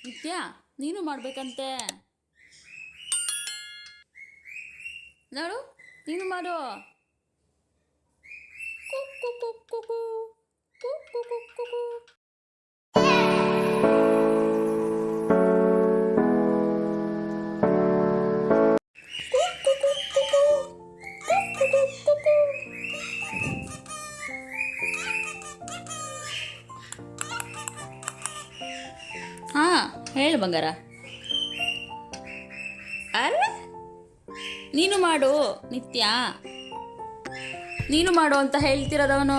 ನಿತ್ಯ ನೀನು ಮಾಡಬೇಕಂತೆ. ನೋಡು, ನೀನು ಮಾಡು. ಕುಕ್ಕು ಕುಕ್ಕು ಕುಕ್ಕು ಕುಕ್ಕು. ಹಾಂ, ಹೇಳು ಬಂಗಾರ. ಅರೆ, ನೀನು ಮಾಡು ನಿತ್ಯ, ನೀನು ಮಾಡು ಅಂತ ಹೇಳ್ತಿರೋದವನು.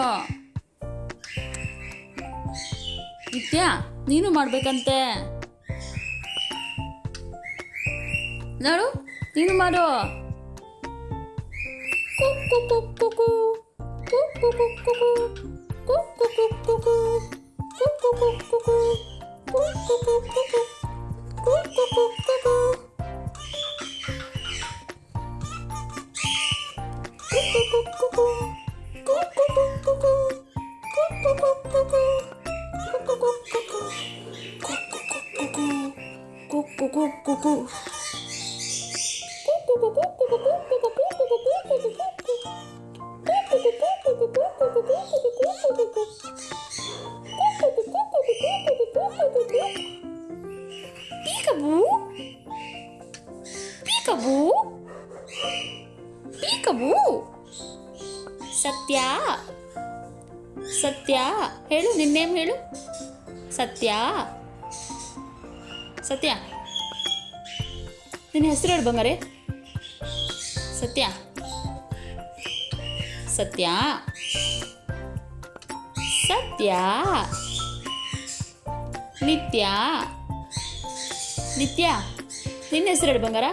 ನಿತ್ಯ ನೀನು ಮಾಡಬೇಕಂತೆ. ನೋಡು, ನೀನು ಮಾಡು. ಕುಕ್ಕು ಕುಕ್ಕು ಕುಕ್ಕು ಕುಕ್ಕು ಕುಕ್ಕು ಕುಕ್ಕು ಕುಕ್ಕು ಕುಕ್ಕು ಕುಕ್ಕು ಕುಕ್ಕು ಕುಕ್ಕು. Peekaboo, peekaboo, peekaboo. ಸತ್ಯ, ಸತ್ಯ ಹೇಳು, ನಿನ್ನೇಮ್ ಹೇಳು. ಸತ್ಯ, ಸತ್ಯ, ನಿನ್ನ ಹೆಸರು ಹೇಳು ಬಂಗಾರೆ. ಸತ್ಯ, ಸತ್ಯ, ಸತ್ಯ. ನಿತ್ಯ, ನಿತ್ಯ, ನಿನ್ನ ಹೆಸರು ಹೇಳು ಬಂಗಾರ.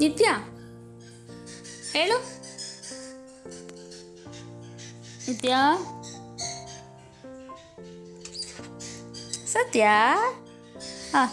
ನಿತ್ಯ ಹೇಳು. ನಿತ್ಯ, ಸತ್ಯ. ಹಾಂ,